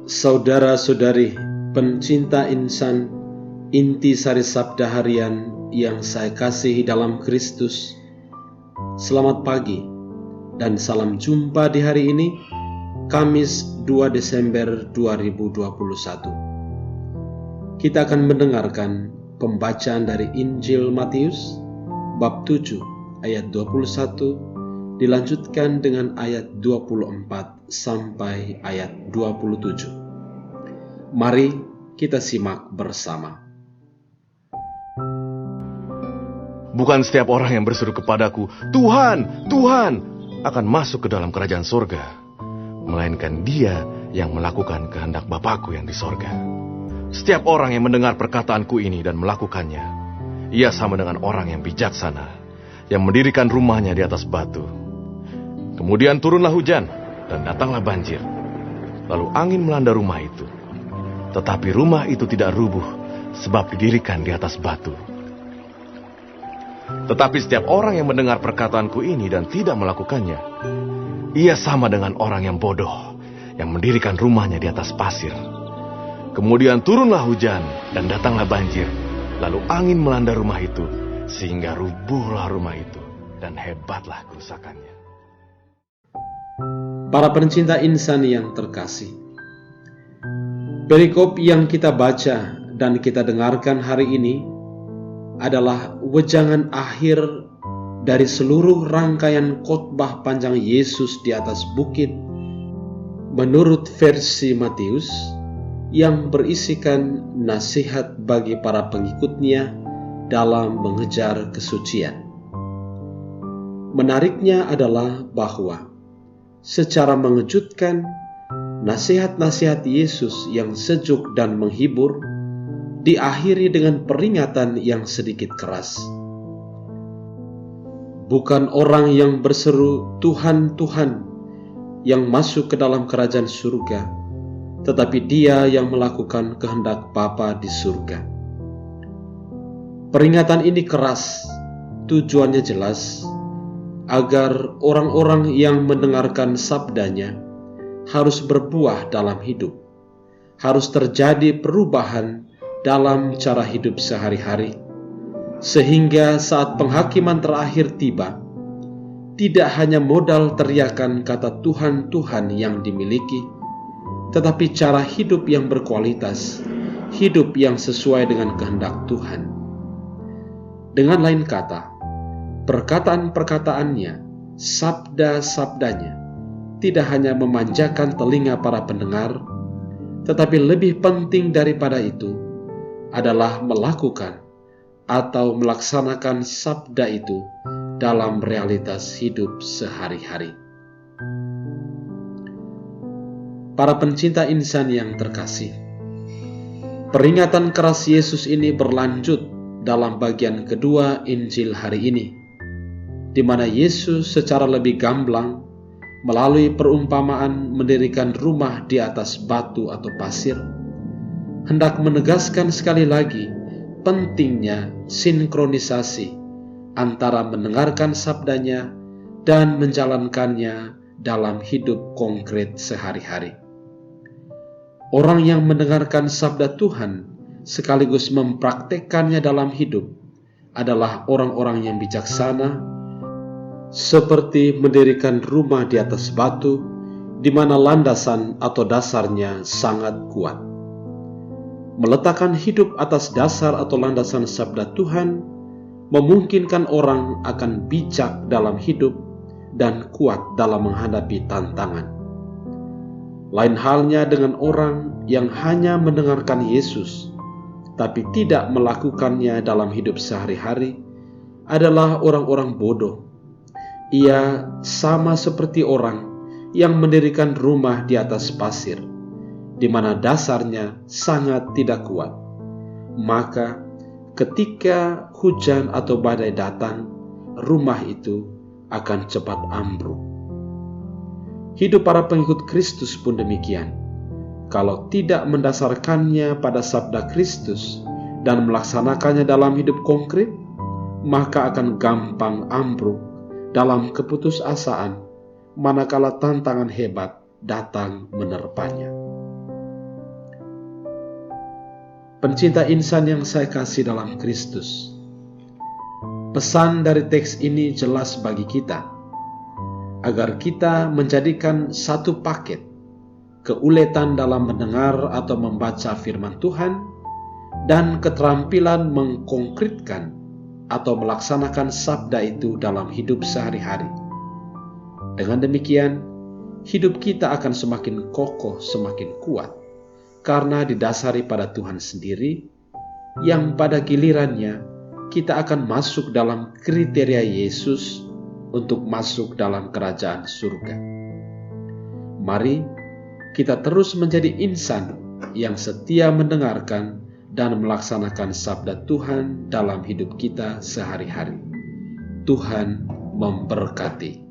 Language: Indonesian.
Saudara-saudari pencinta insan, intisari sabda harian yang saya kasihi dalam Kristus, selamat pagi dan salam jumpa di hari ini, Kamis 2 Desember 2021. Kita akan mendengarkan pembacaan dari Injil Matius bab 7 ayat 21 dilanjutkan dengan ayat 24 sampai ayat 27. Mari kita simak bersama. Bukan setiap orang yang berseru kepadaku, Tuhan, Tuhan, akan masuk ke dalam kerajaan sorga, melainkan dia yang melakukan kehendak Bapa-Ku yang di sorga. Setiap orang yang mendengar perkataanku ini dan melakukannya, ia sama dengan orang yang bijaksana, yang mendirikan rumahnya di atas batu. Kemudian turunlah hujan, dan datanglah banjir. Lalu angin melanda rumah itu. Tetapi rumah itu tidak rubuh, sebab didirikan di atas batu. Tetapi setiap orang yang mendengar perkataanku ini dan tidak melakukannya, ia sama dengan orang yang bodoh, yang mendirikan rumahnya di atas pasir. Kemudian turunlah hujan, dan datanglah banjir. Lalu angin melanda rumah itu, sehingga rubuhlah rumah itu, dan hebatlah kerusakannya. Para pencinta insan yang terkasih, perikop yang kita baca dan kita dengarkan hari ini adalah wejangan akhir dari seluruh rangkaian khotbah panjang Yesus di atas bukit menurut versi Matius, yang berisikan nasihat bagi para pengikutnya dalam mengejar kesucian. Menariknya adalah bahwa secara mengejutkan, nasihat-nasihat Yesus yang sejuk dan menghibur diakhiri dengan peringatan yang sedikit keras. Bukan orang yang berseru Tuhan, Tuhan yang masuk ke dalam kerajaan surga, tetapi dia yang melakukan kehendak Bapa di surga. Peringatan ini keras, tujuannya jelas, agar orang-orang yang mendengarkan sabdanya harus berbuah dalam hidup, harus terjadi perubahan dalam cara hidup sehari-hari, sehingga saat penghakiman terakhir tiba, tidak hanya modal teriakan kata Tuhan, Tuhan yang dimiliki, tetapi cara hidup yang berkualitas, hidup yang sesuai dengan kehendak Tuhan. Dengan lain kata, perkataan-perkataannya, sabda-sabdanya, tidak hanya memanjakan telinga para pendengar, tetapi lebih penting daripada itu adalah melakukan atau melaksanakan sabda itu dalam realitas hidup sehari-hari. Para pencinta insan yang terkasih, peringatan keras Yesus ini berlanjut dalam bagian kedua Injil hari ini, di mana Yesus secara lebih gamblang melalui perumpamaan mendirikan rumah di atas batu atau pasir, hendak menegaskan sekali lagi pentingnya sinkronisasi antara mendengarkan sabdanya dan menjalankannya dalam hidup konkret sehari-hari. Orang yang mendengarkan sabda Tuhan sekaligus mempraktekkannya dalam hidup adalah orang-orang yang bijaksana, seperti mendirikan rumah di atas batu, di mana landasan atau dasarnya sangat kuat. Meletakkan hidup atas dasar atau landasan sabda Tuhan memungkinkan orang akan bijak dalam hidup dan kuat dalam menghadapi tantangan. Lain halnya dengan orang yang hanya mendengarkan Yesus, tapi tidak melakukannya dalam hidup sehari-hari, adalah orang-orang bodoh. Ia sama seperti orang yang mendirikan rumah di atas pasir, di mana dasarnya sangat tidak kuat. Maka ketika hujan atau badai datang, rumah itu akan cepat ambruk. Hidup para pengikut Kristus pun demikian. Kalau tidak mendasarkannya pada sabda Kristus dan melaksanakannya dalam hidup konkret, maka akan gampang ambruk dalam keputusasaan manakala tantangan hebat datang menerpanya. Pencinta insan yang saya kasih dalam Kristus, pesan dari teks ini jelas bagi kita, agar kita menjadikan satu paket keuletan dalam mendengar atau membaca firman Tuhan dan keterampilan mengkonkretkan atau melaksanakan sabda itu dalam hidup sehari-hari. Dengan demikian, hidup kita akan semakin kokoh, semakin kuat, karena didasari pada Tuhan sendiri, yang pada gilirannya kita akan masuk dalam kriteria Yesus untuk masuk dalam kerajaan surga. Mari kita terus menjadi insan yang setia mendengarkan dan melaksanakan sabda Tuhan dalam hidup kita sehari-hari. Tuhan memberkati.